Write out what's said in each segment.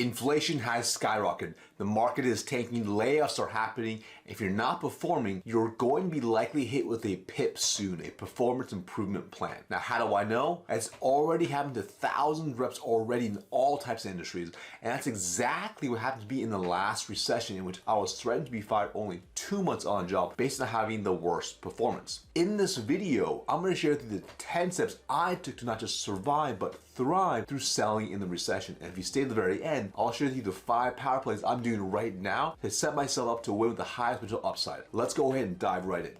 Inflation has skyrocketed. The market is tanking, layoffs are happening. If you're not performing, you're going to be likely hit with a PIP soon, a performance improvement plan. Now, how do I know? It's already happened to thousands of reps already in all types of industries. And that's exactly what happened to me in the last recession, in which I was threatened to be fired only 2 months on a job based on having the worst performance. In this video, I'm going to share with you the 10 steps I took to not just survive, but thrive through selling in the recession. And if you stay to the very end, I'll share with you the 5 power plays I'm doing right now to set myself up to win with the highest potential upside. Let's go ahead and dive right in.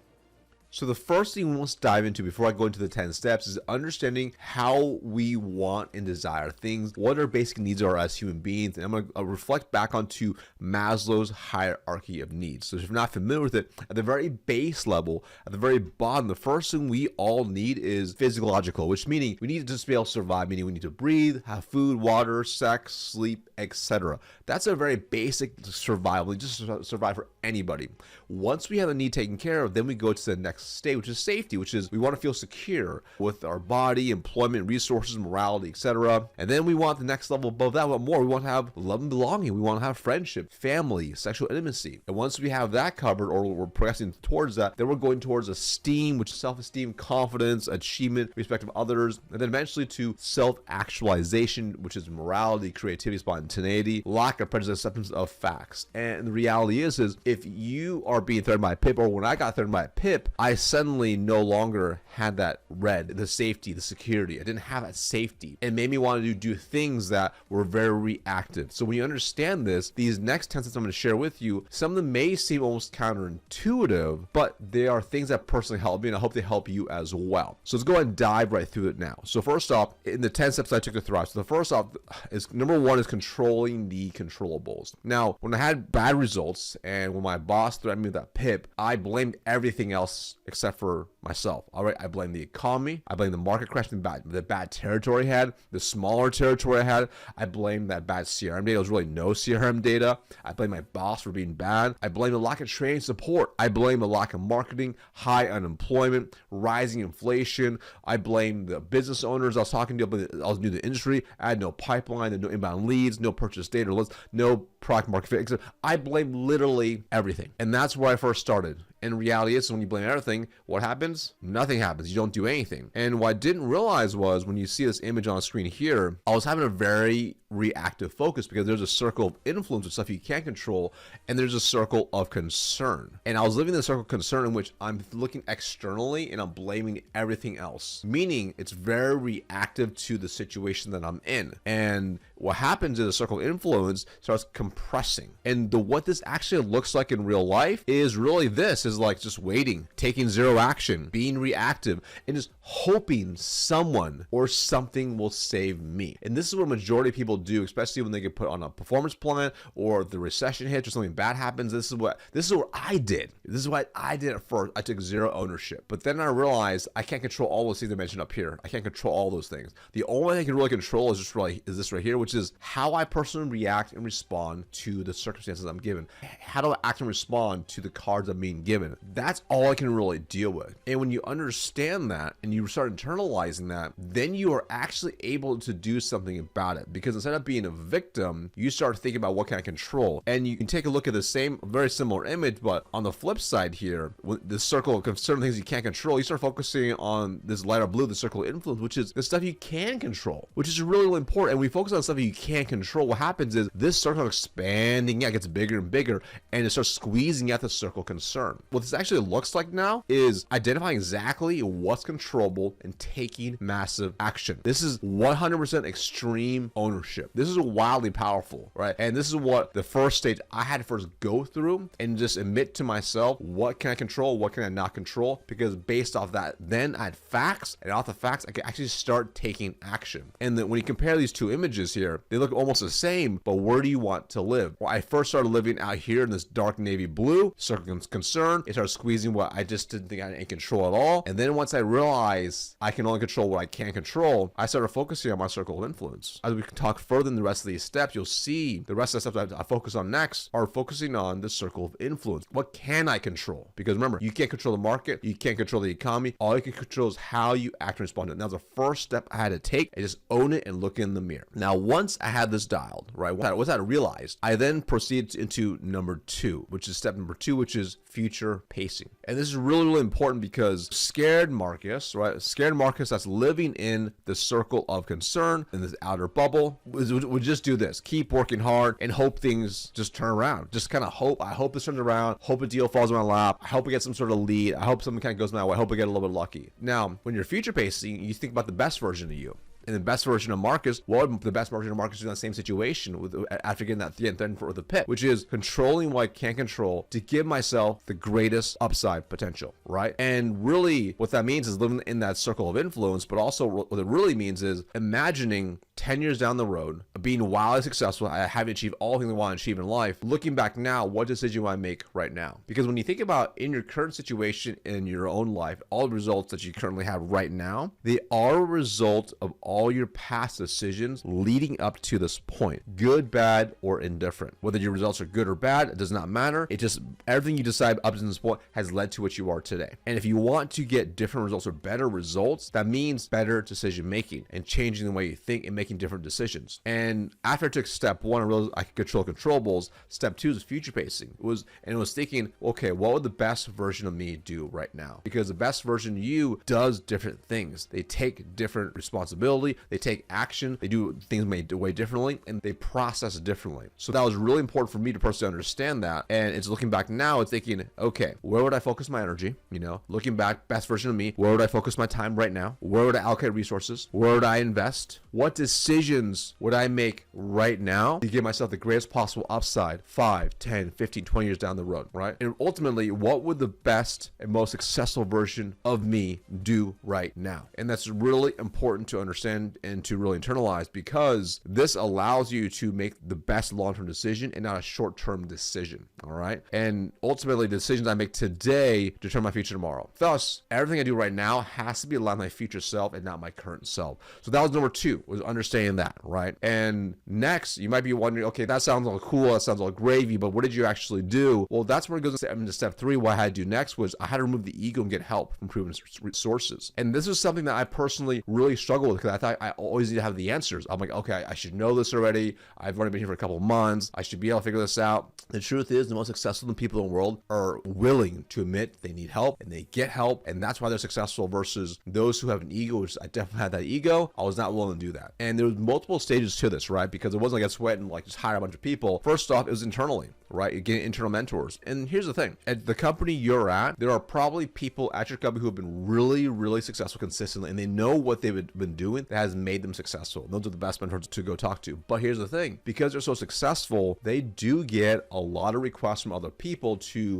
So the first thing we want to dive into before I go into the 10 steps is understanding how we want and desire things, what our basic needs are as human beings. And I'm going to reflect back onto Maslow's hierarchy of needs. So if you're not familiar with it, at the very base level, at the very bottom, the first thing we all need is physiological, which meaning we need to just be able to survive, meaning we need to breathe, have food, water, sex, sleep, etc. That's a very basic survival, just survive for anybody. Once we have the need taken care of, then we go to the next state, which is safety, which is we want to feel secure with our body, employment, resources, morality, etc. And then we want the next level above that, what more? We want to have love and belonging. We want to have friendship, family, sexual intimacy. And once we have that covered, or we're progressing towards that, then we're going towards esteem, which is self-esteem, confidence, achievement, respect of others, and then eventually to self-actualization, which is morality, creativity, spontaneity, lack of prejudice, acceptance of facts. And the reality is if you are being threatened by a PIP, or when I got threatened by a PIP, I suddenly no longer had that red, the safety, the security. I didn't have that safety. It made me want to do things that were very reactive. So when you understand this, these next 10 steps I'm going to share with you, some of them may seem almost counterintuitive, but they are things that personally help me, and I hope they help you as well. So let's go ahead and dive right through it now. So first off, in the 10 steps I took to thrive. So the first off is number 1 is controlling the controllables. Now, when I had bad results and when my boss threatened me with that PIP, I blamed everything else except for myself. All right, I blame the economy, I blame the market crash, the bad territory I had, the smaller territory I had. I blame that bad CRM data. There was really no CRM data. I blame my boss for being bad. I blame the lack of training support. I blame the lack of marketing, high unemployment, rising inflation. I blame the business owners I was talking to. I was new to the industry. I had no pipeline, no inbound leads, no purchase data lists, no product market fit, etc. I blame literally everything. And that's where I first started. And reality is, when you blame everything, what happens? Nothing happens. You don't do anything. And what I didn't realize was, when you see this image on the screen here, I was having a very reactive focus, because there's a circle of influence with stuff you can't control, and there's a circle of concern. And I was living in the circle of concern in which I'm looking externally and I'm blaming everything else, meaning it's very reactive to the situation that I'm in. And what happens is the circle of influence starts compressing. And what this actually looks like in real life is really this, is like just waiting, taking zero action, being reactive, and just hoping someone or something will save me. And this is what a majority of people do, especially when they get put on a performance plan, or the recession hits, or something bad happens. This is what I did. This is what I did at first. I took zero ownership. But then I realized I can't control all those things I mentioned up here. I can't control all those things. The only thing I can really control is this right here, which is how I personally react and respond to the circumstances I'm given. How do I act and respond to the cards I'm being given? That's all I can really deal with. And when you understand that and you start internalizing that, then you are actually able to do something about it. Because instead of being a victim, you start thinking about what can I control. And you can take a look at the same, very similar image, but on the flip side here, with the circle of certain things you can't control, you start focusing on this lighter blue, the circle of influence, which is the stuff you can control, which is really, really important. And we focus on stuff you can't control. What happens is this circle expanding, it gets bigger and bigger, and it starts squeezing at the circle of concern. What this actually looks like now is identifying exactly what's controllable and taking massive action. This is 100% extreme ownership. This is wildly powerful, right? And this is what the first stage I had to first go through, and just admit to myself, what can I control, what can I not control? Because based off that, then I had facts, and off the facts, I could actually start taking action. And then when you compare these two images here, they look almost the same, but where do you want to live? Well, I first started living out here in this dark navy blue circle of concern. It started squeezing what I just didn't think I had any control at all. And then once I realized I can only control what I can't control, I started focusing on my circle of influence. As we can talk further in the rest of these steps, you'll see the rest of the steps I focus on next are focusing on the circle of influence. What can I control? Because remember, you can't control the market, you can't control the economy. All you can control is how you act and respond to it. Now, the first step I had to take is just own it and look in the mirror. Now, once once I had this dialed, right, once I realized, I then proceeded into number 2, which is step number 2, which is future pacing. And this is really, really important because scared Marcus, right, scared Marcus that's living in the circle of concern, in this outer bubble, would just do this, keep working hard and hope things just turn around. Just kind of hope, I hope this turns around, hope a deal falls in my lap, I hope I get some sort of lead, I hope something kind of goes my way, I hope I get a little bit lucky. Now, when you're future pacing, you think about the best version of you. And the best version of Marcus, what would the best version of Marcus do in that same situation after getting that then for the pit, which is controlling what I can't control to give myself the greatest upside potential, right? And really what that means is living in that circle of influence, but also what it really means is imagining 10 years down the road, being wildly successful, having achieved all things I want to achieve in life, looking back now, what decision will I make right now? Because when you think about in your current situation in your own life, all the results that you currently have right now, they are a result of all your past decisions leading up to this point, good, bad, or indifferent. Whether your results are good or bad, it does not matter. It just, everything you decide up to this point has led to what you are today. And if you want to get different results or better results, that means better decision making and changing the way you think and making different decisions. And after I took step 1, I realized I could control controllables. Step 2 is future pacing. It was thinking, okay, what would the best version of me do right now? Because the best version of you does different things. They take different responsibility, they take action, they do things made way differently, and they process differently. So that was really important for me to personally understand that. And it's looking back now, it's thinking, okay, where would I focus my energy? You know, looking back, best version of me, where would I focus my time right now? Where would I allocate resources? Where would I invest? What decisions would I make right now to give myself the greatest possible upside 5, 10, 15, 20 years down the road, right? And ultimately, what would the best and most successful version of me do right now? And that's really important to understand and to really internalize, because this allows you to make the best long-term decision and not a short-term decision. All right. And ultimately, the decisions I make today determine my future tomorrow. Thus, everything I do right now has to be aligned with my future self and not my current self. So that was number 2, was understanding that, right? And next, you might be wondering, okay, that sounds all cool, that sounds all gravy, but what did you actually do? Well, that's where it goes into step 3. What I had to do next was I had to remove the ego and get help from proven sources. And this is something that I personally really struggled with, because I thought I always need to have the answers. I'm like, okay, I should know this already. I've only been here for a couple of months. I should be able to figure this out. The truth is, the most successful people in the world are willing to admit they need help, and they get help, and that's why they're successful, versus those who have an ego, which I definitely had that ego. I was not willing to do that. And there was multiple stages to this, right? Because it wasn't like I sweat and like just hire a bunch of people. First off, it was internally, right? You get internal mentors. And here's the thing, at the company you're at, there are probably people at your company who have been really, really successful consistently, and they know what they've been doing that has made them successful. Those are the best mentors to go talk to. But here's the thing, because they're so successful, they do get a lot of requests from other people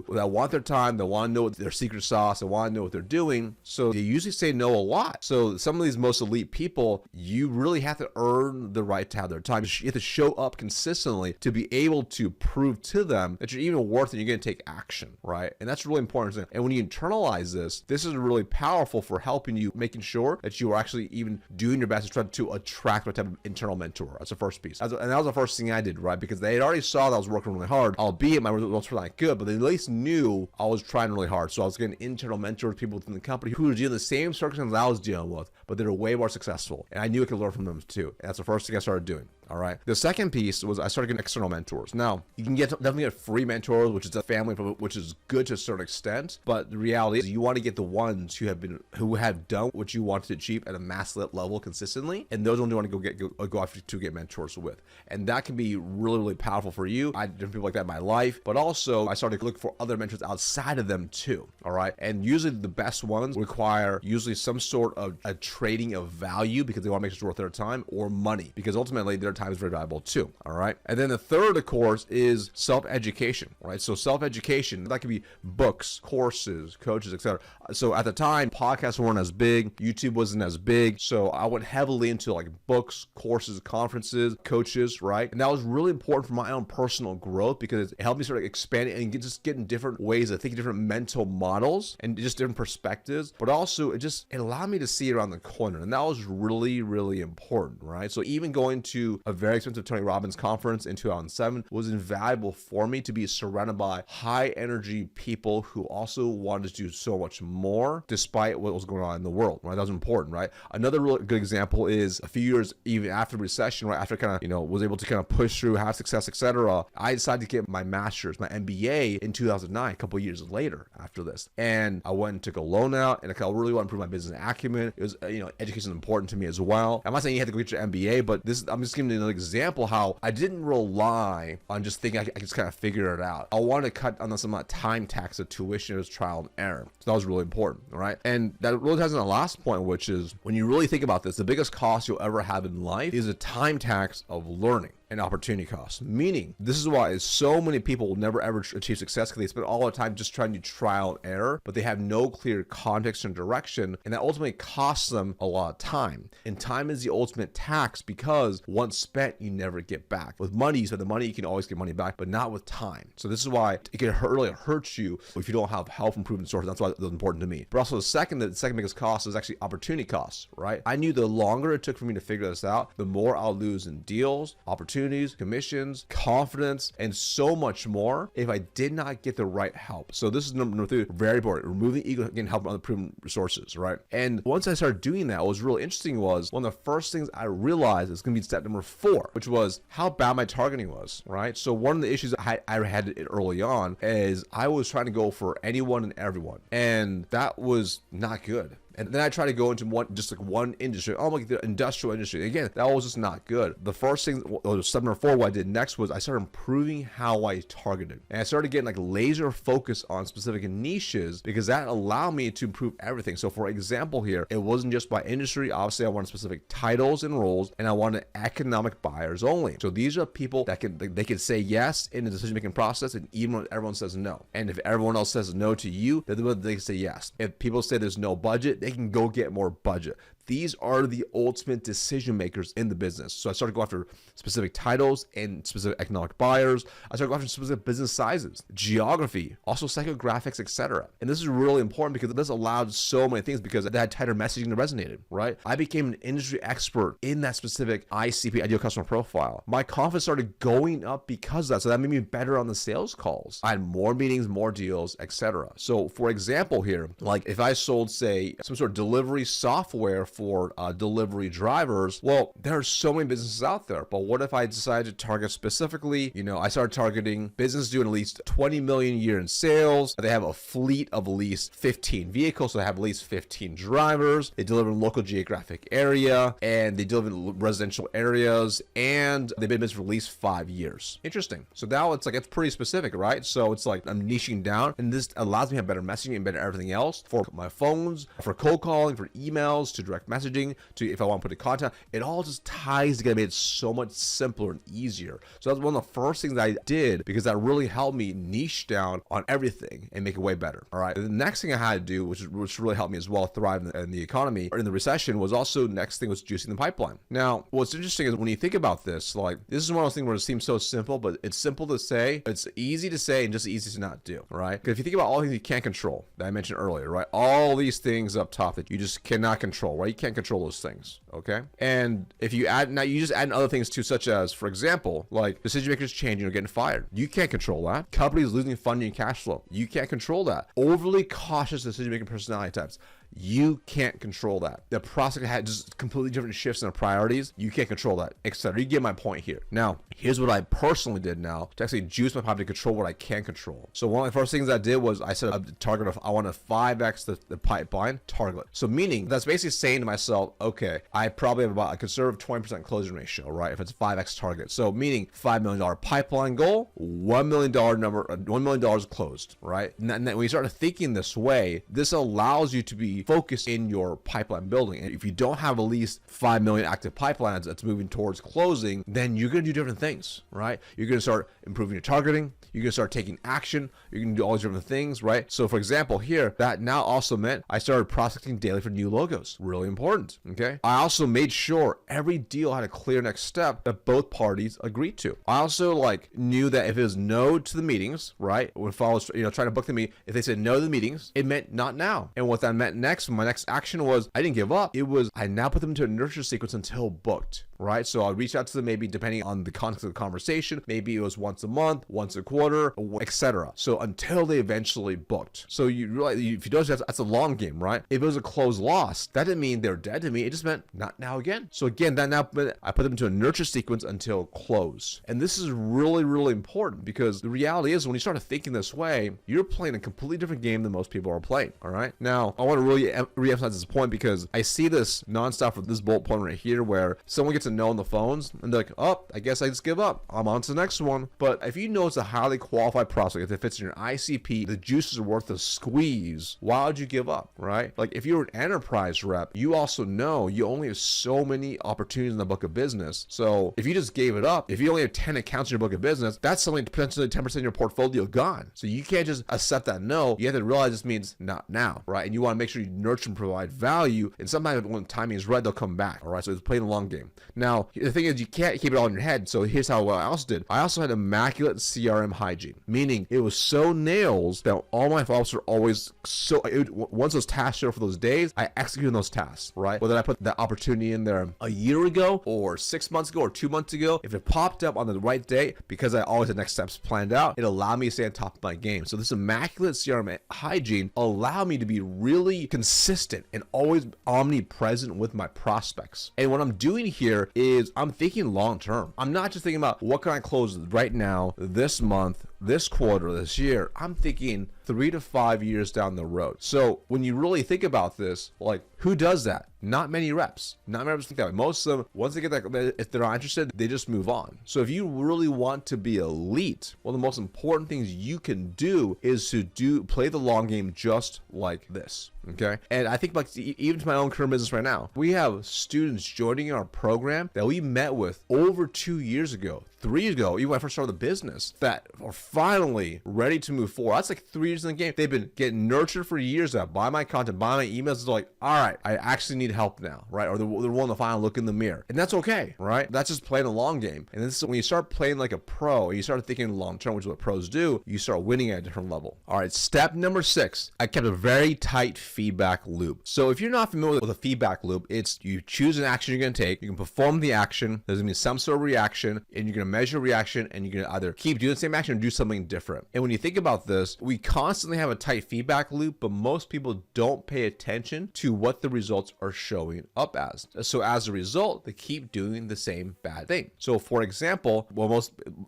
that want their time, they want to know their secret sauce, they want to know what they're doing. So they usually say no a lot. So some of these most elite people, you really have to earn the right to have their time. You have to show up consistently to be able to prove to them that you're even worth it, you're going to take action, right? And that's really important. And when you internalize this is really powerful for helping you, making sure that you are actually even doing your best to try to attract a type of internal mentor. That's the first piece. And that was the first thing I did, right? Because they had already saw that I was working really hard, albeit my results were not good, but they at least knew I was trying really hard. So I was getting internal mentors, people within the company who were dealing with the same circumstances I was dealing with, but they were way more successful. And I knew I could learn from them too. And that's the first thing I started doing. All right. The second piece was I started getting external mentors. Now, you can definitely get free mentors, which is a family, which is good to a certain extent. But the reality is you want to get the ones who have done what you want to achieve at a mass level consistently. And those ones you want to go after to get mentors with. And that can be really, really powerful for you. I had different people like that in my life, but also I started to look for other mentors outside of them too. All right. And usually the best ones require usually some sort of a trading of value, because they want to make sure it's worth their time, or money, because ultimately their time is very valuable too. All right. And then the third, of course, is self-education, right? So self-education, that could be books, courses, coaches, etc. So at the time, podcasts weren't as big, YouTube wasn't as big. So I went heavily into like books, courses, conferences, coaches, right? And that was really important for my own personal growth, because it helped me sort of expand and just get in different ways of thinking, different mental models and just different perspectives. But also it allowed me to see around the corner. And that was really, really important, right? So even going to a very expensive Tony Robbins conference in 2007 was invaluable for me to be surrounded by high energy people who also wanted to do so much more despite what was going on in the world, right? That was important, right? Another really good example is a few years even after the recession, right? After kind of, was able to kind of push through, have success, etc. I decided to get my master's, my MBA in 2009, a couple of years later after this. And I went and took a loan out, and I really want to improve my business acumen. It was, education is important to me as well. I'm not saying you have to go get your MBA, but I'm just giving you another example how I didn't rely on just thinking I could just kind of figure it out. I wanted to cut on some time tax of tuition as trial and error. So that was really important, all right? And that really ties into the last point, which is when you really think about this, the biggest cost you'll ever have in life is a time tax of learning and opportunity costs. Meaning, this is why so many people will never ever achieve success because they spend all the time just trying to trial and error, but they have no clear context and direction, and that ultimately costs them a lot of time. And time is the ultimate tax because once spent, you never get back. With money, you spend the money, you can always get money back, but not with time. So this is why it can really hurt you if you don't have health improvement sources. That's why it's important to me. But also the second biggest cost is actually opportunity costs, right? I knew the longer it took for me to figure this out, the more I'll lose in deals, opportunities, commissions, confidence, and so much more if I did not get the right help. So this is number 3, very important. Removing ego, getting help from other proven resources, right? And once I started doing that, what was really interesting was one of the first things I realized is going to be step number 4, which was how bad my targeting was, right? So one of the issues I had early on is I was trying to go for anyone and everyone, and that was not good. And then I try to go into one industry, like the industrial industry. Again, that was just not good. The first thing, step number 4, what I did next was I started improving how I targeted. And I started getting laser focus on specific niches because that allowed me to improve everything. So for example here, it wasn't just by industry. Obviously, I wanted specific titles and roles, and I wanted economic buyers only. So these are people that they can say yes in the decision-making process, and even when everyone says no. And if everyone else says no to you, then they can say yes. If people say there's no budget, they can go get more budget. These are the ultimate decision makers in the business. So I started going after specific titles and specific economic buyers. I started going after specific business sizes, geography, also psychographics, etc. And this is really important because this allowed so many things because it had tighter messaging that resonated, right? I became an industry expert in that specific ICP, ideal customer profile. My confidence started going up because of that. So that made me better on the sales calls. I had more meetings, more deals, etc. So for example here, if I sold, say, some sort of delivery software for delivery drivers, well, there are so many businesses out there, but what if I decided to target specifically, I started targeting businesses doing at least 20 million a year in sales. They have a fleet of at least 15 vehicles, so they have at least 15 drivers. They deliver in local geographic area, and they deliver in residential areas, and they've been in business for at least 5 years. Interesting. So now it's pretty specific, right? So it's I'm niching down, and this allows me to have better messaging and better everything else for my phones, for cold calling, for emails, to direct messaging, to if I want to put a content. It all just ties together, made it so much simpler and easier. So that's one of the first things I did because that really helped me niche down on everything and make it way better. All right. And the next thing I had to do, which really helped me as well thrive in the economy or in the recession, was also next thing was juicing the pipeline. Now, what's interesting is when you think about this, this is one of those things where it seems so simple, but it's simple to say, it's easy to say, and just easy to not do. Right? Because if you think about all the things you can't control that I mentioned earlier, right? All these things up top that you just cannot control, right? You can't control those things. Okay. And if you just add other things too, such as, for example, decision makers changing or getting fired. You can't control that. Companies losing funding and cash flow. You can't control that. Overly cautious decision making personality types. You can't control that. The prospect had just completely different shifts in their priorities. You can't control that, etc. You get my point here. Now, here's what I personally did now to actually juice my pipeline to control what I can control. So one of the first things I did was I set a target of I want to 5x the pipeline target. So meaning that's basically saying to myself, okay, I probably have about a conservative 20% closing ratio, right? If it's a 5x target. So meaning $5 million pipeline goal, $1 million closed, right? And then when you start thinking this way, this allows you to be focused in your pipeline building. And if you don't have at least 5 million active pipelines that's moving towards closing, then you're going to do different things, right? You're going to start improving your targeting. You're going to start taking action. You're going to do all these different things, right? So for example, here, that now also meant I started prospecting daily for new logos. Really important, okay? I also made sure every deal had a clear next step that both parties agreed to. I also knew that if it was no to the meetings, right? When followers, trying to book the meeting, if they said no to the meetings, it meant not now. And what that meant next, my next action was I didn't give up. It was I now put them into a nurture sequence until booked, right? So I'll reach out to them, maybe depending on the context of the conversation, maybe it was once a month, once a quarter, etc. So until they eventually booked. So you realize, if you notice, that's a long game, right? If it was a closed loss, that didn't mean they're dead to me. It just meant not now again. So again, that now I put them into a nurture sequence until close. And this is really, really important, because the reality is when you start thinking this way, you're playing a completely different game than most people are playing. All right. Now, I want to really re-emphasize this point, because I see this nonstop with this bullet point right here, where someone gets a no on the phones and they're like, oh, I guess I just give up. I'm on to the next one. But if you know it's a highly qualified prospect, if it fits in your ICP, the juice is worth a squeeze, why would you give up, right? Like if you're an enterprise rep, you also know you only have so many opportunities in the book of business. So if you just gave it up, if you only have 10 accounts in your book of business, that's something potentially 10% of your portfolio gone. So you can't just accept that no. You have to realize this means not now, right? And you want to make sure you nurture and provide value. And sometimes when timing is right, they'll come back. All right. So it's playing the long game. Now, the thing is, you can't keep it all in your head. So here's how I also did. I also had immaculate CRM hygiene, meaning it was so nails that all my follow-ups were always so, once those tasks showed for those days, I executed those tasks, right? Whether I put that opportunity in there a year ago or 6 months ago or 2 months ago, if it popped up on the right day, because I always had next steps planned out, it allowed me to stay on top of my game. So this immaculate CRM hygiene allowed me to be really consistent and always omnipresent with my prospects. And what I'm doing here is I'm thinking long term. I'm not just thinking about what can I close right now, this month, this quarter, this year. I'm thinking 3 to 5 years down the road. So when you really think about this, like, who does that? Not many reps. Not many reps think that way. Most of them, once they get that, if they're not interested, they just move on. So if you really want to be elite, one of the most important things you can do is to play the long game just like this. Okay. And I think, like, even to my own current business right now, we have students joining our program that we met with over 2 years ago, 3 years ago, even when I first started the business, that are finally ready to move forward. That's like 3 years in the game. They've been getting nurtured for years now by my content, by my emails. It's like, all right, I actually need help now, right? Or they're willing to finally look in the mirror. And that's okay, right? That's just playing a long game. And this is when you start playing like a pro and you start thinking long term, which is what pros do, you start winning at a different level. All right, step number 6, I kept a very tight feedback loop. So if you're not familiar with a feedback loop, it's you choose an action you're going to take, you can perform the action, there's going to be some sort of reaction, and you're going to measure reaction, and you're going to either keep doing the same action or do something different. And when you think about this, we constantly have a tight feedback loop, but most people don't pay attention to what the results are showing up as. So as a result, they keep doing the same bad thing. So for example,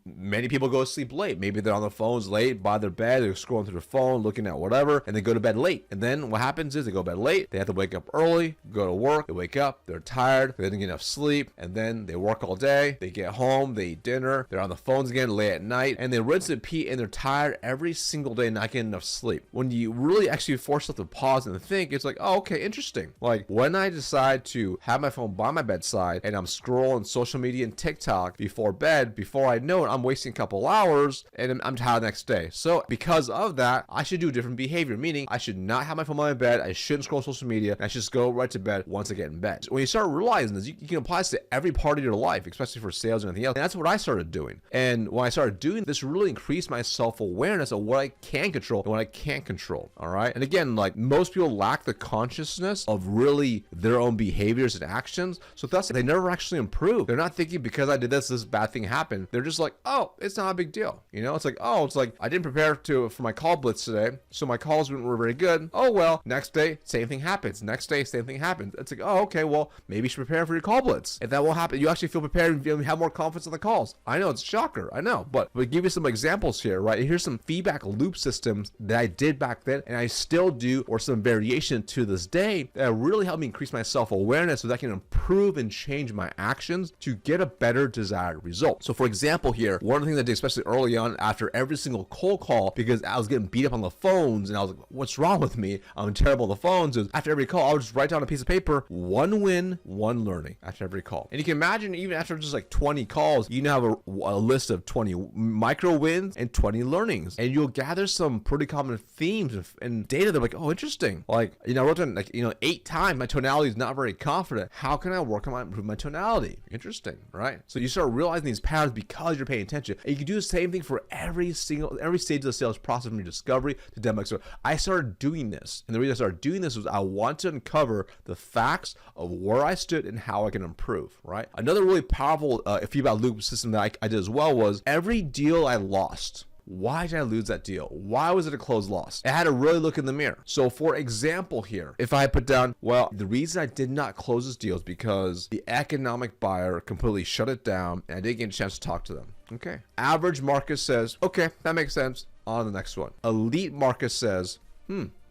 many people go to sleep late. Maybe they're on their phones late by their bed, they're scrolling through their phone, looking at whatever, and they go to bed late. And then what happens is they go to bed late, they have to wake up early, go to work, they wake up, they're tired, they didn't get enough sleep, and then they work all day, they get home, they eat dinner, they're on the phones again late at night, and they rinse and repeat, and they're tired every single day, not getting enough sleep. When you really actually force yourself to pause and think, it's like, oh, okay, interesting. Like when I decide to have my phone by my bedside and I'm scrolling social media and TikTok before bed, before I know it, I'm wasting a couple hours and I'm tired the next day. So because of that, I should do different behavior, meaning I should not have my phone by my bed, I shouldn't scroll social media, and I should just go right to bed once I get in bed. So when you start realizing this, you can apply this to every part of your life, especially for sales and anything else. And that's what I started doing. And when I started doing this, really increased my self-awareness of what I can control and what I can't control. All right. And again, like most people lack the consciousness of really their own behaviors and actions. So thus they never actually improve. They're not thinking because I did this bad thing happened. They're just like, oh, it's not a big deal. You know, it's like, oh, it's like I didn't prepare for my call blitz today. So my calls were very good. Oh, well, next day, same thing happens. Next day, same thing happens. It's like, oh, okay, well, maybe you should prepare for your call blitz. If that will happen, you actually feel prepared and have more confidence on the calls. I know it's a shocker. I know, but give you some examples here, right? Here's some feedback loop systems that I did back then and I still do, or some variation to this day, that really helped me increase my self-awareness so that I can improve and change my actions to get a better desired result. So for example here, one of the things I did, especially early on after every single cold call, because I was getting beat up on the phones and I was like, what's wrong with me? I'm terrible on the phones. Is after every call, I would just write down a piece of paper, one win, one learning after every call. And you can imagine even after just like 20 calls, you now have a list of 20 micro wins and 20 learnings, and you'll gather some pretty common themes and data that are like, oh, interesting. Like, I wrote down 8 times my tonality is not very confident. How can I work on improve my tonality? Interesting, right? So you start realizing these patterns because you're paying attention. And you can do the same thing for every stage of the sales process, from your discovery to demo. So I started doing this, and the reason I started doing this was I want to uncover the facts of where I stood and how I can improve, right? Another really powerful feedback loop system that I did as well was every deal I lost. Why did I lose that deal? Why was it a closed loss? I had to really look in the mirror. So for example here, if I put down, well, the reason I did not close this deal is because the economic buyer completely shut it down and I didn't get a chance to talk to them. Okay. Average market says, okay, that makes sense. On the next one. Elite market says,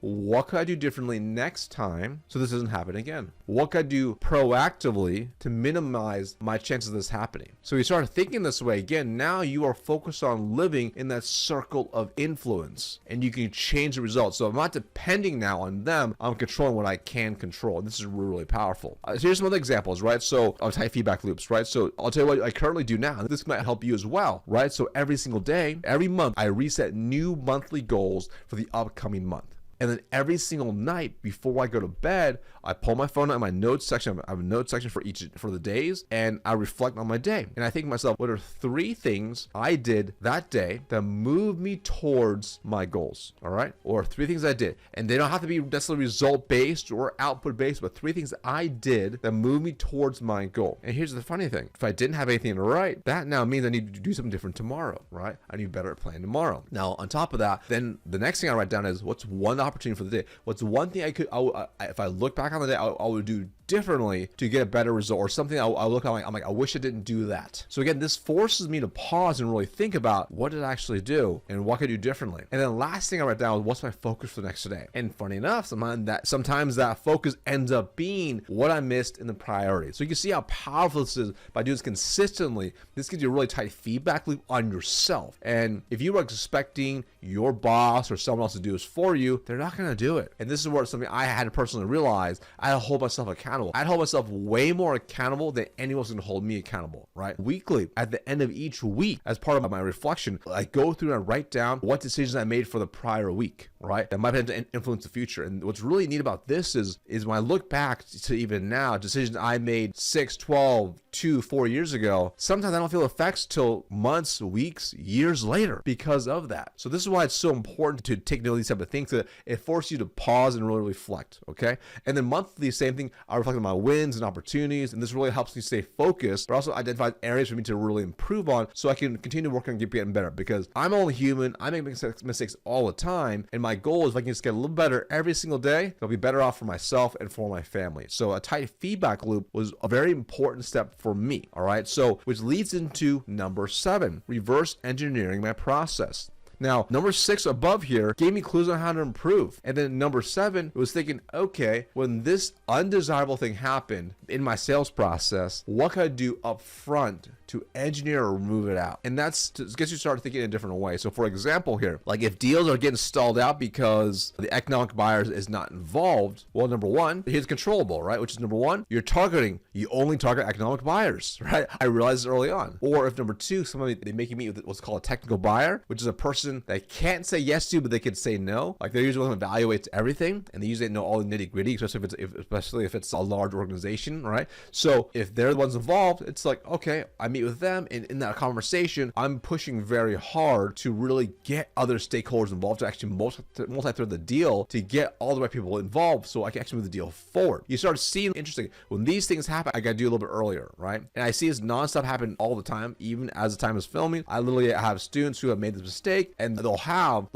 what could I do differently next time so this doesn't happen again? What could I do proactively to minimize my chances of this happening? So you start thinking this way again. Now you are focused on living in that circle of influence, and you can change the results. So I'm not depending now on them. I'm controlling what I can control. And this is really, really powerful. So here's some other examples, right? So I'll type feedback loops, right? So I'll tell you what I currently do now. This might help you as well, right? So every single day, every month, I reset new monthly goals for the upcoming month. And then every single night before I go to bed, I pull my phone out in my notes section. I have a notes section for the days, and I reflect on my day. And I think to myself, what are 3 things I did that day that moved me towards my goals? All right, or 3 things I did, and they don't have to be necessarily result based or output based, but 3 things that I did that moved me towards my goal. And here's the funny thing: if I didn't have anything to write, that now means I need to do something different tomorrow. Right? I need better at planning tomorrow. Now, on top of that, then the next thing I write down is what's one opportunity for the day. What's one thing if I look back on the day, I would do differently to get a better result, or something I look at, I'm like, I wish I didn't do that. So again, this forces me to pause and really think about what did I actually do and what could I do differently. And then last thing I write down is what's my focus for the next day. And funny enough, sometimes that focus ends up being what I missed in the priority. So you can see how powerful this is by doing this consistently. This gives you a really tight feedback loop on yourself. And if you are expecting your boss or someone else to do this for you, they're not going to do it. And this is where something I had to personally realize. I had to hold myself accountable. I'd hold myself way more accountable than anyone was going to hold me accountable, right? Weekly, at the end of each week, as part of my reflection, I go through and I write down what decisions I made for the prior week, right? That might have to influence the future. And what's really neat about this is when I look back to even now, decisions I made 6, 12, 2, 4 years ago, sometimes I don't feel effects till months, weeks, years later because of that. So this is why it's so important to take note of these type of things, that it forces you to pause and really reflect, okay? And then monthly, same thing, I reflect on my wins and opportunities, and this really helps me stay focused, but also identify areas for me to really improve on so I can continue working on getting better, because I'm only human. I make mistakes all the time, and my goal is if I can just get a little better every single day, I'll be better off for myself and for my family. So a tight feedback loop was a very important step for me, all right? So, which leads into number 7, reverse engineering my process. Now, number 6 above here gave me clues on how to improve. And then number 7 was thinking, okay, when this undesirable thing happened in my sales process, what could I do up front to engineer or remove it out? And that's to get you started thinking in a different way. So for example here, like if deals are getting stalled out because the economic buyers is not involved, well, number 1, here's controllable, right? Which is number 1, you only target economic buyers, right? I realized this early on. Or if number 2, they make you meet with what's called a technical buyer, which is a person they can't say yes to, but they can say no. Like they're usually going to evaluate everything, and they usually know all the nitty gritty, especially if it's a large organization, right? So if they're the ones involved, it's like, okay, I meet with them, and in that conversation, I'm pushing very hard to really get other stakeholders involved, to actually multi-thread the deal, to get all the right people involved so I can actually move the deal forward. You start seeing, interesting, when these things happen, I got to do a little bit earlier, right? And I see this nonstop happen all the time, even as the time is filming. I literally have students who have made this mistake, and they'll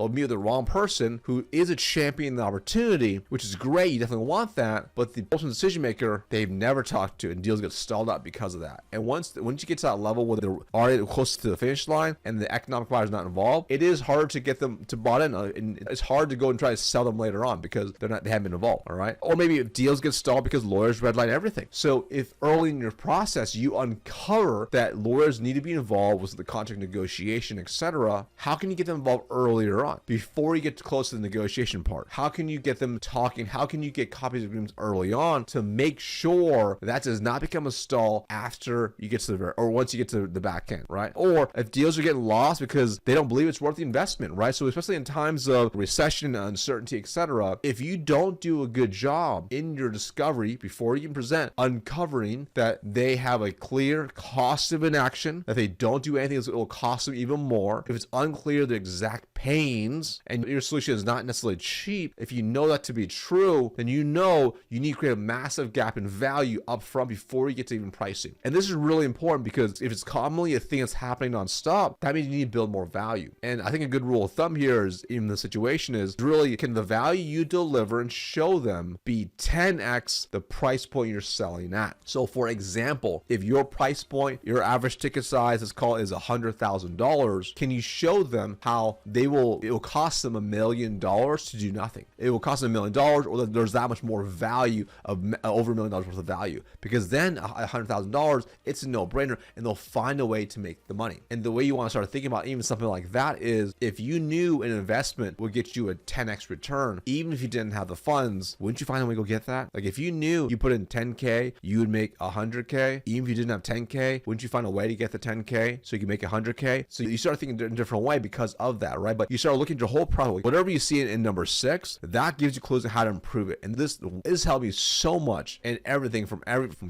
meet with the wrong person who is a champion in the opportunity, which is great. You definitely want that, but the ultimate decision maker, they've never talked to, and deals get stalled out because of that. And once you get to that level where they're already close to the finish line and the economic buyer is not involved, it is hard to get them to bought in, and it's hard to go and try to sell them later on because they haven't been involved. All right, or maybe if deals get stalled because lawyers redline everything. So if early in your process you uncover that lawyers need to be involved with the contract negotiation, etc., how can you get them involved earlier on before you get close to the negotiation part? How can you get them talking? How can you get copies of agreements early on to make sure that does not become a stall after you get to the very, or once you get to the back end, right? Or if deals are getting lost because they don't believe it's worth the investment, right? So especially in times of recession, uncertainty, etc., if you don't do a good job in your discovery before you can present, uncovering that they have a clear cost of inaction, that they don't do anything that will cost them even more, if it's unclear the exact pains and your solution is not necessarily cheap, if you know that to be true, then you know you need to create a massive gap in value up front before you get to even pricing. And this is really important because if it's commonly a thing that's happening nonstop, that means you need to build more value. And I think a good rule of thumb here is, in the situation, is really, can the value you deliver and show them be 10x the price point you're selling at? So for example, if your price point, your average ticket size is $100,000, can you show them how it will cost them $1 million to do nothing? It will cost them $1 million, or that there's that much more value of over $1 million worth of value, because then $100,000, it's a no-brainer, and they'll find a way to make the money. And the way you want to start thinking about even something like that is, if you knew an investment would get you a 10x return, even if you didn't have the funds, wouldn't you find a way to go get that? Like if you knew you put in 10K, you would make 100K, even if you didn't have 10K, wouldn't you find a way to get the 10K so you can make 100K? So you start thinking in a different way because of that, right? But you start looking at your whole product. Whatever you see in number 6, that gives you clues on how to improve it. And this is helping you so much in everything from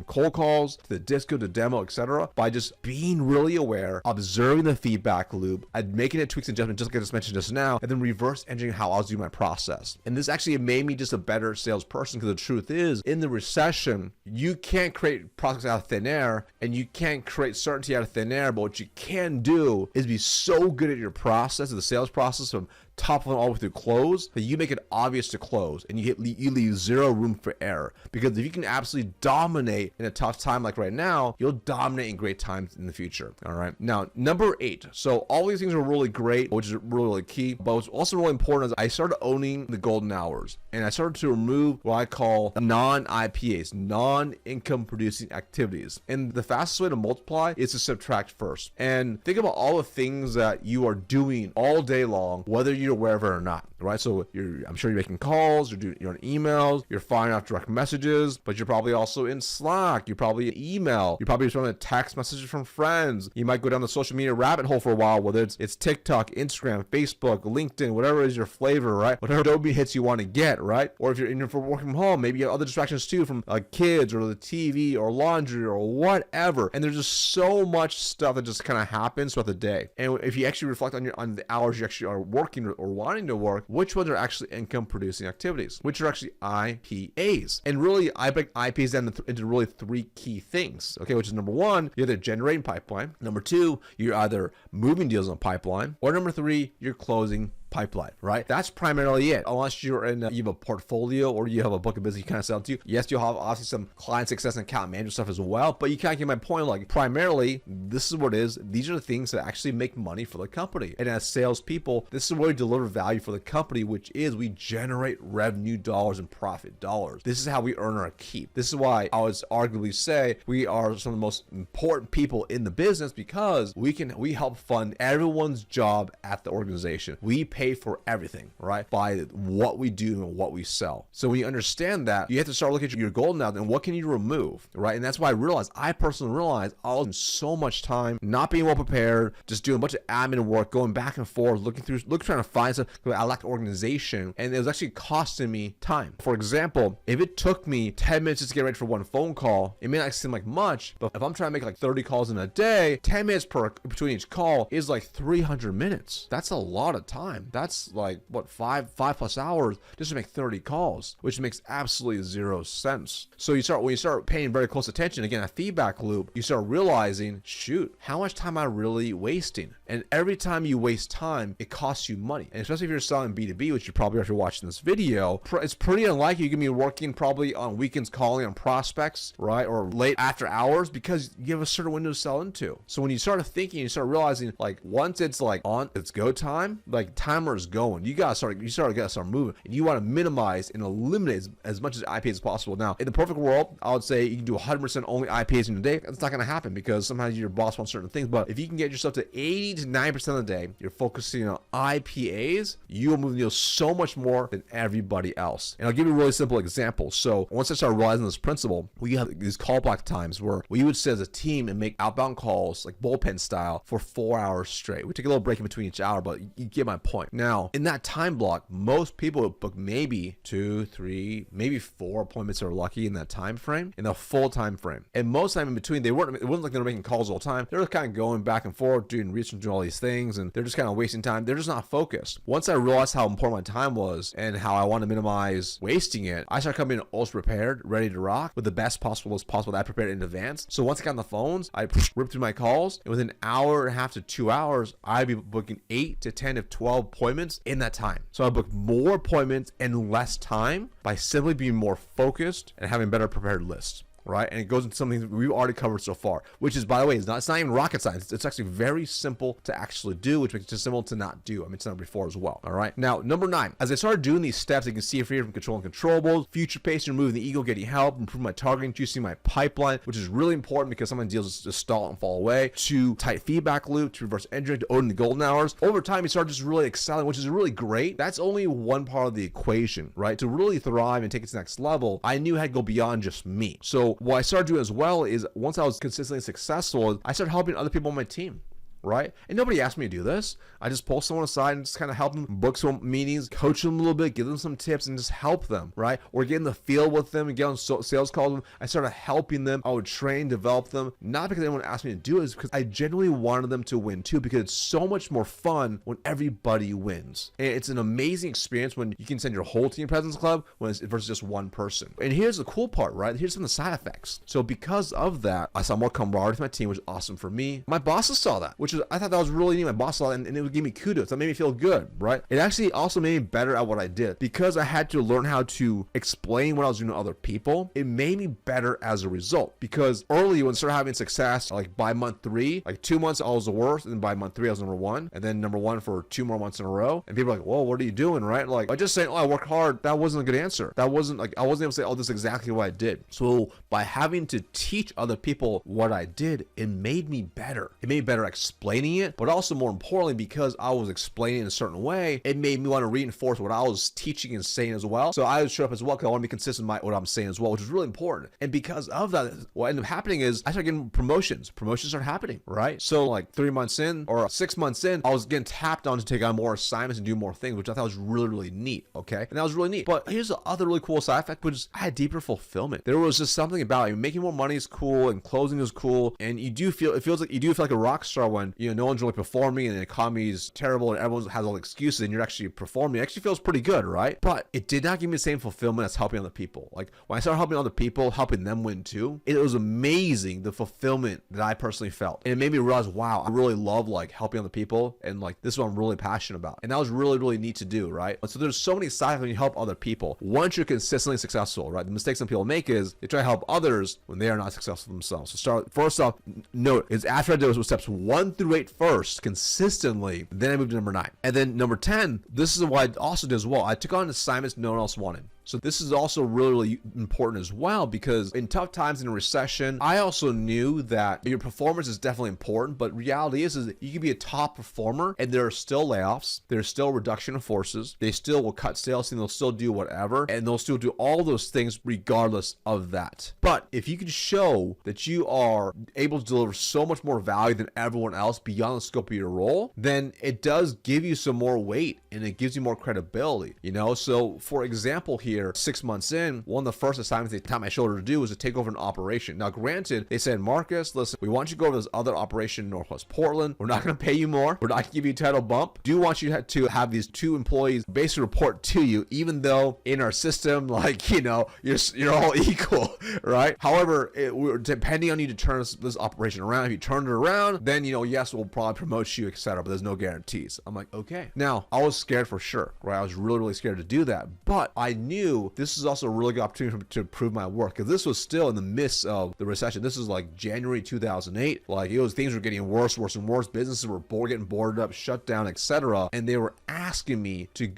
cold calls to the disco to demo, etc., by just being really aware, observing the feedback loop, and making it tweaks and adjustments, just like I just mentioned just now, and then reverse engineering how I was doing my process. And this actually made me just a better salesperson, because the truth is, in the recession, you can't create products out of thin air, and you can't create certainty out of thin air, but what you can do is be so good at your process, the sales process, from top of all the way through close, that you make it obvious to close, and you leave zero room for error. Because if you can absolutely dominate in a tough time like right now, you'll dominate in great times in the future. All right. Now, number 8. So all these things are really great, which is really, really key. But what's also really important is I started owning the golden hours, and I started to remove what I call non-IPAs, non-income producing activities. And the fastest way to multiply is to subtract first. And think about all the things that you are doing all day long, whether you're aware of it or not, right? So I'm sure you're making calls, you're on emails, you're firing off direct messages, but you're probably also in Slack, you're probably in email, you're probably responding to text messages from friends. You might go down the social media rabbit hole for a while, whether it's TikTok, Instagram, Facebook, LinkedIn, whatever is your flavor, right? Whatever dopamine hits you want to get, right? Or if you're for working from home, maybe you have other distractions too, from kids or the TV or laundry or whatever. And there's just so much stuff that just kind of happens throughout the day. And if you actually reflect on the hours you actually are working or wanting to work, which ones are actually income producing activities, which are actually IPAs. And really, I break IPAs down into really 3 key things, okay? Which is, number 1, you're either generating pipeline. Number 2, you're either moving deals on pipeline. Or number 3, you're closing pipeline, right? That's primarily it. Unless you're in you have a portfolio or you have a book of business you kind of sell to. Yes, you'll have obviously some client success and account management stuff as well, but you kind of get my point. Like, primarily, this is what it is. These are the things that actually make money for the company. And as salespeople, this is where we deliver value for the company, which is we generate revenue dollars and profit dollars. This is how we earn our keep. This is why I would arguably say we are some of the most important people in the business, because we help fund everyone's job at the organization. We pay for everything, right? By what we do and what we sell. So when you understand that, you have to start looking at your goal now, and what can you remove, right? And that's why I personally realized I was so much time not being well prepared, just doing a bunch of admin work, going back and forth, trying to find stuff. I lacked organization, and it was actually costing me time. For example, if it took me 10 minutes just to get ready for one phone call, it may not seem like much, but if I'm trying to make like 30 calls in a day, 10 minutes between each call is like 300 minutes. That's a lot of time. That's like, what, 5+ hours just to make 30 calls, which makes absolutely zero sense. So when you start paying very close attention, again, a feedback loop, you start realizing, shoot, how much time am I really wasting? And every time you waste time, it costs you money. And especially if you're selling B2B, which you probably are if you're watching this video, it's pretty unlikely you're gonna be working probably on weekends calling on prospects, right? Or late after hours, because you have a certain window to sell into. So when you start thinking, you start realizing, like, once it's like it's go time, like time timer is going, you gotta start moving, and you want to minimize and eliminate as much as IPAs as possible. Now, in the perfect world, I would say you can do 100% only IPAs in a day. That's not going to happen because sometimes your boss wants certain things. But if you can get yourself to 80 to 90% of the day, you're focusing on IPAs, you will move the needle so much more than everybody else. And I'll give you a really simple example. So once I started realizing this principle, we have these callback times where we would sit as a team and make outbound calls, like bullpen style, for 4 hours straight. We take a little break in between each hour, but you get my point. Now, in that time block, most people would book maybe 2, 3, maybe 4 appointments are lucky in that time frame, in the full time frame. And most time in between, it wasn't like they were making calls all the time. They were kind of going back and forth, doing research, doing all these things, and they're just kind of wasting time. They're just not focused. Once I realized how important my time was and how I want to minimize wasting it, I started coming in also prepared, ready to rock with the best possible that I prepared in advance. So once I got on the phones, I ripped through my calls, and within an hour and a half to 2 hours, I'd be booking 8 to 10 to 12 appointments in that time. So I booked more appointments in less time by simply being more focused and having better prepared lists. Right? And it goes into something that we've already covered so far, which is, by the way, it's not even rocket science. It's actually very simple to actually do, which makes it just simple to not do. I mentioned that before as well. All right. Now, number 9, as I started doing these steps, you can see it here from controlling controllables, future pacing, removing the ego, getting help, improving my targeting, juicing my pipeline, which is really important because sometimes deals just stall and fall away, to tight feedback loop, to reverse engineering, to owning the golden hours. Over time, you start just really excelling, which is really great. That's only one part of the equation, right? To really thrive and take it to the next level, I knew I had to go beyond just me. So what I started doing as well is, once I was consistently successful, I started helping other people on my team. Right? And nobody asked me to do this. I just pull someone aside and just kind of help them, book some meetings, coach them a little bit, give them some tips, and just help them, right? Or get in the field with them and get on sales calls with them. I started helping them. I would train, develop them, not because anyone asked me to do it, it's because I genuinely wanted them to win too, because it's so much more fun when everybody wins. And it's an amazing experience when you can send your whole team President's Club versus just one person. And here's the cool part, right? Here's some of the side effects. So because of that, I saw more camaraderie with my team, which is awesome for me. My bosses saw that, which is, I thought that was really neat. My boss saw it, and it would give me kudos. That made me feel good, right? It actually also made me better at what I did because I had to learn how to explain what I was doing to other people. It made me better as a result, because early when I started having success, like by month 3, like 2 months I was the worst, and then by month 3 I was number 1, and then number 1 for 2 more months in a row. And people are like, "Whoa, what are you doing?" Right? Like, I just saying, "Oh, I work hard." That wasn't a good answer. That wasn't like, I wasn't able to say, "Oh, this is exactly what I did." So by having to teach other people what I did, it made me better. It made me better explaining it, but also more importantly, because I was explaining in a certain way, it made me want to reinforce what I was teaching and saying as well. So I would show up as well because I want to be consistent with what I'm saying as well, which is really important. And because of that, what ended up happening is I started getting promotions. Promotions started happening, right? So like 3 months in or 6 months in, I was getting tapped on to take on more assignments and do more things, which I thought was really, really neat. Okay. And that was really neat. But here's the other really cool side effect, which is I had deeper fulfillment. There was just something about it. Making more money is cool and closing is cool. And it feels like a rock star when, no one's really performing and the economy is terrible and everyone has all the excuses and you're actually performing. It actually feels pretty good, right? But it did not give me the same fulfillment as helping other people. Like when I started helping other people, helping them win too, it was amazing the fulfillment that I personally felt. And it made me realize, wow, I really love like helping other people, and like this is what I'm really passionate about. And that was really, really neat to do, right? So there's so many sides when you help other people. Once you're consistently successful, right? The mistake some people make is they try to help others when they are not successful themselves. So first off, note is after I did those steps 1 through 8 first, consistently, then I moved to number 9. And then number 10, this is what I also did as well. I took on assignments no one else wanted. So this is also really, really important as well, because in tough times in a recession, I also knew that your performance is definitely important, but reality is that you can be a top performer and there are still layoffs, there's still reduction of forces, they still will cut sales and they'll still do whatever, and they'll still do all those things regardless of that. But if you can show that you are able to deliver so much more value than everyone else beyond the scope of your role, then it does give you some more weight and it gives you more credibility, So for example here, 6 months in, one of the first assignments they tapped my shoulder to do was to take over an operation. Now, granted, they said, "Marcus, listen, we want you to go over this other operation in Northwest Portland. We're not going to pay you more. We're not going to give you a title bump. Do want you to have these 2 employees basically report to you, even though in our system, like, you're all equal, right? However, we're depending on you to turn this operation around. If you turn it around, then, yes, we'll probably promote you, etc. But there's no guarantees." I'm like, okay. Now, I was scared for sure, right? I was really, really scared to do that. But I knew knew this is also a really good opportunity to improve my work, because this was still in the midst of the recession. This is like January 2008. Like, it was, things were getting worse, worse and worse. Businesses were getting boarded up, shut down, etc. And they were asking me to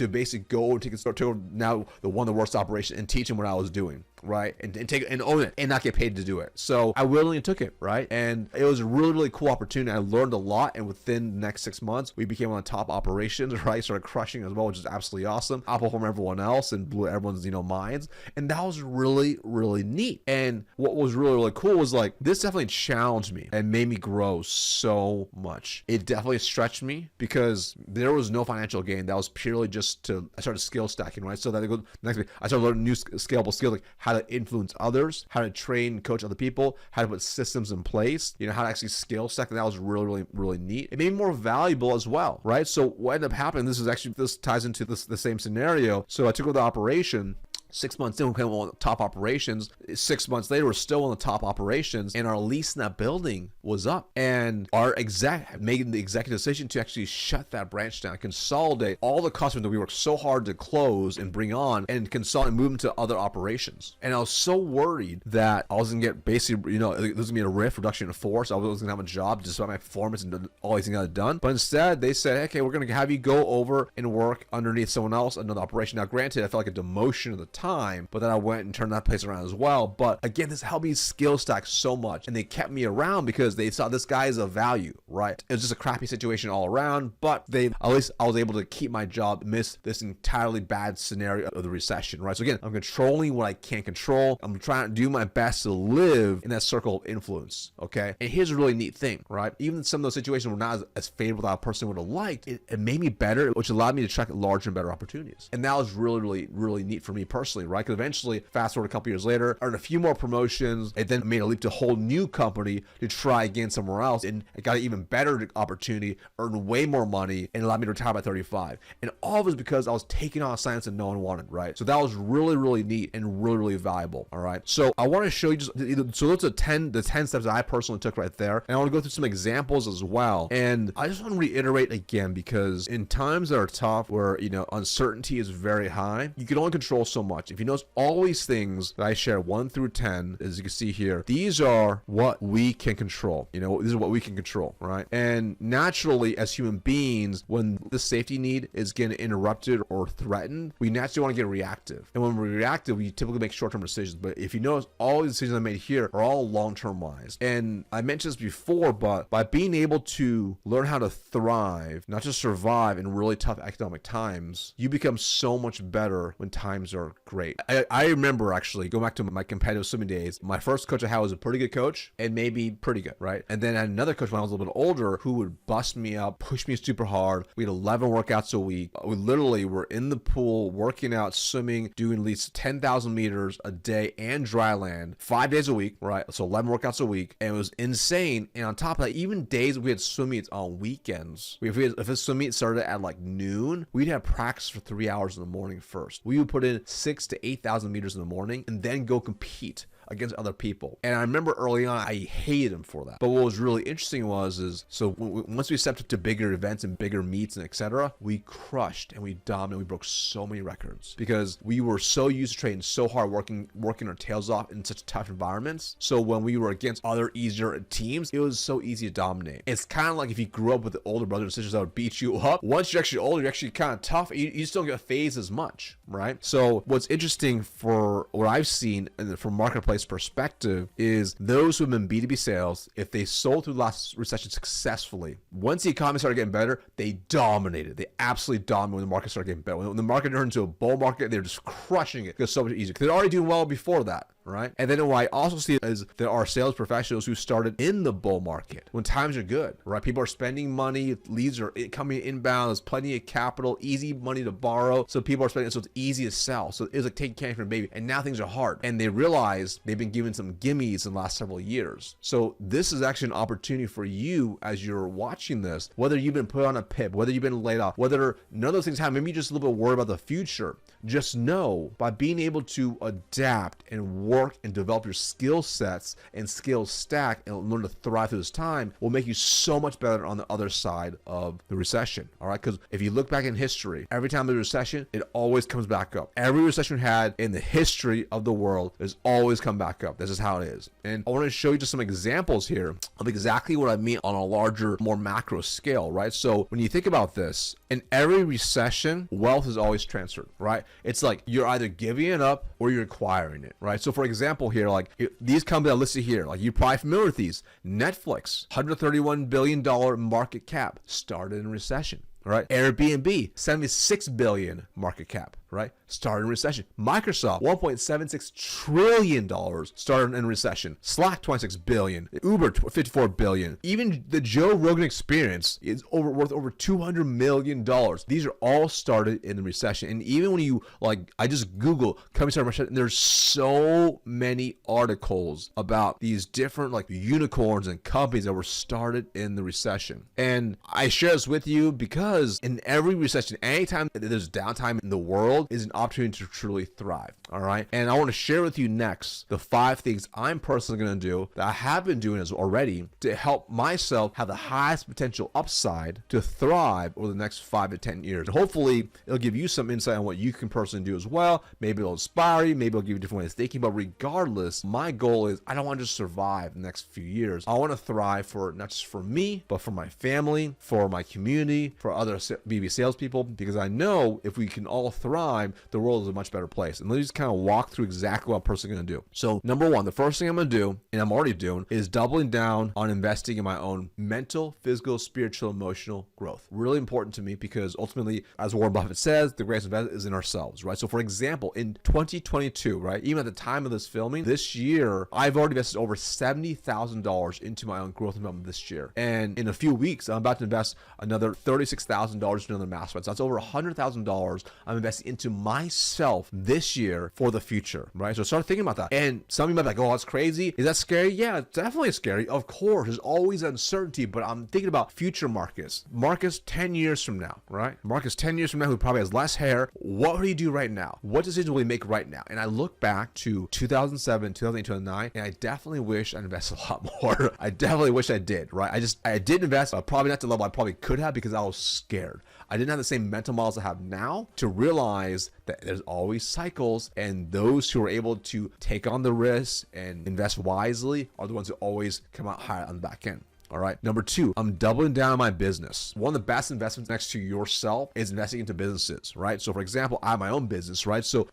basically go and to now the one of the worst operations and teach them what I was doing, right? And take and own it and not get paid to do it. So I willingly took it, right? And it was a really, really cool opportunity. I learned a lot, and within the next 6 months, we became one of the top operations, right? Started crushing as well, which is absolutely awesome. Outperformed everyone else and blew everyone's, minds. And that was really, really neat. And what was really, really cool was, like, this definitely challenged me and made me grow so much. It definitely stretched me, because there was no financial gain. That was purely just I started skill stacking, right? So that I go next week, I started learning new scalable skills, like how to influence others, how to train and coach other people, how to put systems in place, how to actually skill stack. And that was really, really, really neat. It made me more valuable as well, right? So what ended up happening, this ties into the same scenario. So I took over the operation. 6 months in, we became one of the top operations. 6 months later, we're still one of the top operations, and our lease in that building was up. And our exec made the executive decision to actually shut that branch down, consolidate all the customers that we worked so hard to close and bring on, and consolidate and move them to other operations. And I was so worried that I was gonna get basically, there was gonna be a reduction in force. I was gonna have a job despite my performance and all these things I had done. But instead, they said, okay, we're gonna have you go over and work underneath someone else, another operation. Now, granted, I felt like a demotion at the time, but then I went and turned that place around as well. But again, this helped me skill stack so much, and they kept me around because they saw this guy is of value, right? It was just a crappy situation all around, but at least I was able to keep my job amidst this entirely bad scenario of the recession, right? So again, I'm controlling what I can't control. I'm trying to do my best to live in that circle of influence, okay? And here's a really neat thing, right? Even some of those situations were not as favorable that a person would have liked, it made me better, which allowed me to attract larger and better opportunities. And that was really, really, really neat for me personally, right? Because eventually, fast forward a couple years later, earned a few more promotions, and then made a leap to a whole new company to try again somewhere else, and I got an even better opportunity, earned way more money, and allowed me to retire by 35. And all of it was because I was taking on assignments that no one wanted, right? So that was really, really neat and really, really valuable, all right? So I want to show you so those are the 10 steps that I personally took right there, and I want to go through some examples as well. And I just want to reiterate again, because in times that are tough, where, uncertainty is very high, you can only control so much. If you notice, all these things that I share 1 through 10, as you can see here, these are what we can control. These are what we can control, right? And naturally, as human beings, when the safety need is getting interrupted or threatened, we naturally want to get reactive. And when we're reactive, we typically make short-term decisions. But if you notice, all these decisions I made here are all long-term wise. And I mentioned this before, but by being able to learn how to thrive, not just survive in really tough economic times, you become so much better when times are great. I remember, actually, going back to my competitive swimming days, my first coach I had was a pretty good coach, and maybe pretty good, right? And then I had another coach when I was a little bit older who would bust me up, push me super hard. We had 11 workouts a week. We literally were in the pool, working out, swimming, doing at least 10,000 meters a day and dry land 5 days a week, right? So 11 workouts a week, and it was insane. And on top of that, even days we had swim meets on weekends. If a swim meet started at like noon, we'd have practice for 3 hours in the morning first. We would put in 6,000 to 8,000 meters in the morning and then go compete against other people. And I remember early on, I hated him for that. But what was really interesting once we stepped up to bigger events and bigger meets and etc., we crushed and we dominated. We broke so many records because we were so used to training so hard, working our tails off in such tough environments. So when we were against other easier teams, it was so easy to dominate. It's kind of like if you grew up with the older brothers and sisters that would beat you up. Once you're actually older, you're actually kind of tough. You still get phased as much, right? So what's interesting for what I've seen from marketplace perspective is those who have been B2B sales, if they sold through the last recession successfully, once the economy started getting better, they dominated. They absolutely dominated when the market started getting better. When the market turned into a bull market, they're just crushing it. It's so much easier because they're already doing well before that, right? And then what I also see is there are sales professionals who started in the bull market when times are good, right? People are spending money, leads are coming inbound, there's plenty of capital, easy money to borrow, so people are spending, so it's easy to sell. So it's like taking candy from a baby, and now things are hard, and they realize they've been given some gimmies in the last several years. So this is actually an opportunity for you as you're watching this, whether you've been put on a PIP, whether you've been laid off, whether none of those things happen, maybe you're just a little bit worried about the future. Just know by being able to adapt and work work and develop your skill sets and skill stack and learn to thrive through this time will make you so much better on the other side of the recession. All right. Because if you look back in history, every time there's a recession, it always comes back up. Every recession we had in the history of the world has always come back up. This is how it is. And I want to show you just some examples here of exactly what I mean on a larger, more macro scale, right? So when you think about this, in every recession, wealth is always transferred, right? It's like you're either giving it up or you're acquiring it, right? So for example here, like these companies I listed here, like you're probably familiar with these. Netflix, $131 billion market cap, started in recession. Right? Airbnb, $76 billion market cap, right? Started in recession. Microsoft, $1.76 trillion started in recession. Slack, $26 billion. Uber, $54 billion. Even the Joe Rogan Experience is worth over $200 million. These are all started in the recession. And even when you, like, I just Google company started in recession, there's so many articles about these different, like, unicorns and companies that were started in the recession. And I share this with you because in every recession, anytime there's downtime in the world is an opportunity to truly thrive. All right. And I want to share with you next the 5 things I'm personally going to do that I have been doing as already to help myself have the highest potential upside to thrive over the next 5 to 10 years. And hopefully it'll give you some insight on what you can personally do as well. Maybe it'll inspire you. Maybe it'll give you different ways of thinking. But regardless, my goal is I don't want to just survive the next few years. I want to thrive for not just for me, but for my family, for my community, for other BB salespeople, because I know if we can all thrive, the world is a much better place. And let me just kind of walk through exactly what I'm personally going to do. So number one, the first thing I'm going to do, and I'm already doing, is doubling down on investing in my own mental, physical, spiritual, emotional growth. Really important to me because ultimately, as Warren Buffett says, the greatest investment is in ourselves, right? So for example, in 2022, right, even at the time of this filming, this year, I've already invested over $70,000 into my own growth and development this year. And in a few weeks, I'm about to invest another $36,000 into another mastermind. So that's over $100,000 I'm investing into myself this year for the future, right? So start thinking about that. And some of you might be like, oh, that's crazy. Is that scary? Yeah, it's definitely scary. Of course, there's always uncertainty, but I'm thinking about future Marcus. Marcus 10 years from now, right? Marcus 10 years from now, who probably has less hair. What would he do right now? What decision will he make right now? And I look back to 2007, 2008, 2009, and I definitely wish I invested a lot more. I definitely wish I did, right? I did invest, but probably not to the level I probably could have because I was scared. I didn't have the same mental models I have now to realize that there's always cycles, and those who are able to take on the risks and invest wisely are the ones who always come out higher on the back end. All right. Number 2, I'm doubling down on my business. One of the best investments next to yourself is investing into businesses, right? So for example, I have my own business, right? So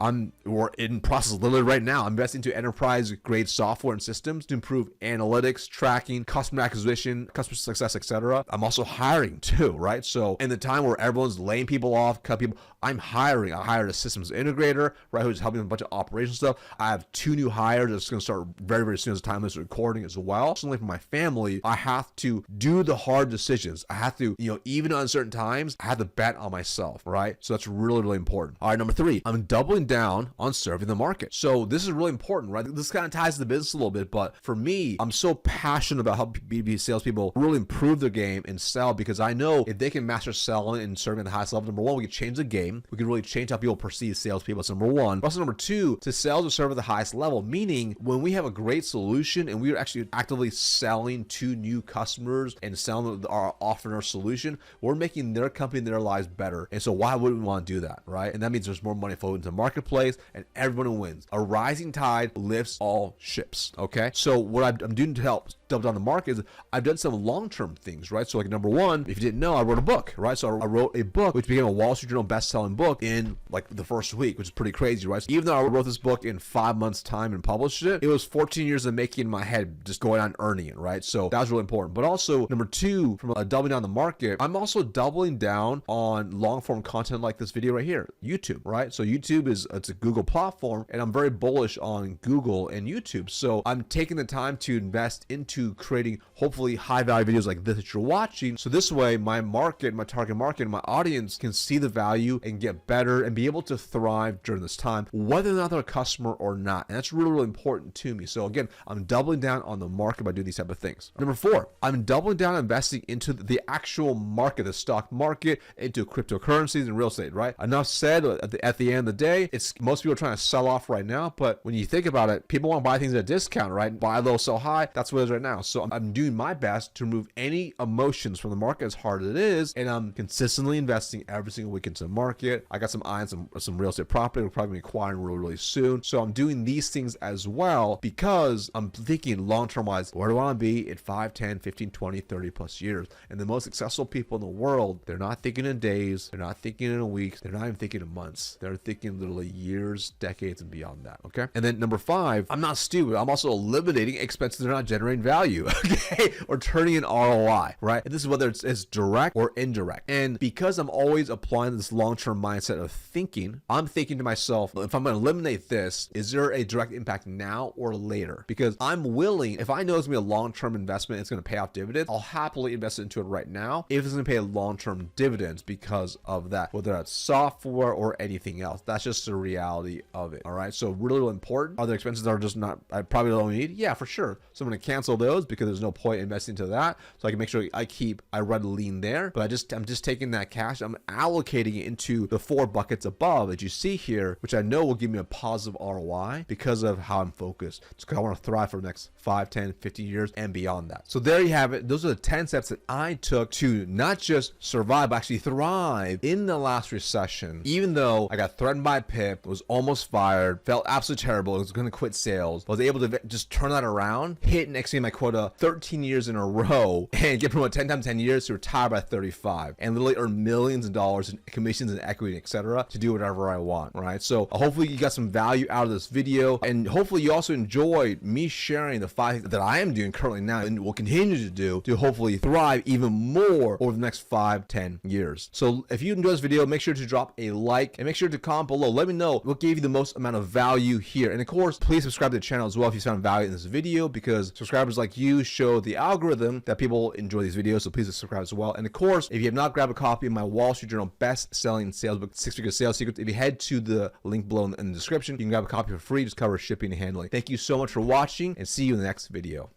we're in process literally right now. I'm investing into enterprise grade software and systems to improve analytics, tracking, customer acquisition, customer success, etc. I'm also hiring too, right? So in the time where everyone's laying people off, cut people, I'm hiring. I hired a systems integrator, right? Who's helping with a bunch of operational stuff. I have 2 new hires that's going to start very, very soon as the time of this recording as well. Personally, for my family, I have to do the hard decisions. I have to, even on certain times, I have to bet on myself, right? So that's really, really important. All right, number 3, I'm doubling down on serving the market. So this is really important, right? This kind of ties to the business a little bit, but for me, I'm so passionate about how B2B salespeople really improve their game and sell, because I know if they can master selling and serving at the highest level, number 1, we can change the game. We can really change how people perceive salespeople. That's number 1. Also, number 2, to sell or serve at the highest level, meaning when we have a great solution and we are actually actively selling to new customers and selling our offering our solution, we're making their company and their lives better. And so why wouldn't we want to do that, right? And that means there's more money flowing into the marketplace and everyone wins. A rising tide lifts all ships, okay? So what I'm doing to help double down the market is I've done some long-term things, right? So like number 1, if you didn't know, I wrote a book, right? So I wrote a book which became a Wall Street Journal best-selling book in like the first week, which is pretty crazy, right? So even though I wrote this book in 5 months time and published it, it was 14 years of making in my head, just going on earning it, right? So that was really important. But also number 2, from doubling down the market, I'm also doubling down on long-form content like this video right here, YouTube, right? So YouTube it's a Google platform, and I'm very bullish on Google and YouTube. So I'm taking the time to invest into creating hopefully high-value videos like this that you're watching. So this way, my market, my target market, my audience can see the value and get better and be able to thrive during this time, whether or not they're a customer or not. And that's really, really important to me. So again, I'm doubling down on the market by doing these type of things. Number 4, I'm doubling down investing into the actual market, the stock market, into cryptocurrencies and real estate, right? Enough said. At the end of the day, it's most people are trying to sell off right now, but when you think about it, people want to buy things at a discount, right? Buy low, sell high. That's what it is right now. So I'm doing my best to remove any emotions from the market as hard as it is, and I'm consistently investing every single week into the market. I got some eyes on some real estate property we're probably acquiring really soon. So I'm doing these things as well because I'm thinking long-term wise, where do I want to be in 5, 10, 15, 20, 30 plus years? And the most successful people in the world, they're not thinking in days, they're not thinking in weeks, they're not even thinking in months. They're thinking literally years, decades, and beyond that, okay? And then number 5, I'm not stupid. I'm also eliminating expenses that are not generating value, okay? Or turning in ROI, right? And this is whether it's direct or indirect. And because I'm always applying this long-term mindset of thinking, I'm thinking to myself, if I'm going to eliminate this, is there a direct impact now or later? Because I'm willing, if I know it's going to be a long-term investment, it's going to pay off dividends, I'll happily invest into it right now if it's going to pay long-term dividends because of that, whether that's software or anything else. That's just the reality of it, all right? So really important. Are there expenses that are just not, I probably don't need? Yeah, for sure. So I'm going to cancel those because there's no point investing into that. So I can make sure I run lean there, but I'm just taking that cash, I'm allocating it into the 4 buckets above that you see here, which I know will give me a positive ROI because of how I'm focused. It's because I want to thrive for the next 5, 10, 15 years and beyond that. So there you have it. Those are the 10 steps that I took to not just survive, but actually thrive in the last recession. Even though I got threatened by PIP, was almost fired, felt absolutely terrible, I was going to quit sales, I was able to just turn that around, hit and exceed my quota 13 years in a row, and get promoted 10 times 10 years to retire by 35, and literally earn millions of dollars in commissions and equity, etc., to do whatever I want, right? So hopefully you got some value out of this video, and hopefully you also enjoyed me sharing the 5 things that I am doing currently now and will continue to do to hopefully thrive even more over the next 5, 10 years. So if you enjoyed this video, make sure to drop a like and make sure to comment below. Let me know what gave you the most amount of value here. And of course, please subscribe to the channel as well if you found value in this video, because subscribers like you show the algorithm that people enjoy these videos. So please subscribe as well. And of course, if you have not grabbed a copy of my Wall Street Journal best-selling sales book, 6-Figure Sales Secrets, if you head to the link below in the description, you can grab a copy for free. Just cover shipping and handling. Thank you so much for watching, and see you in the next video.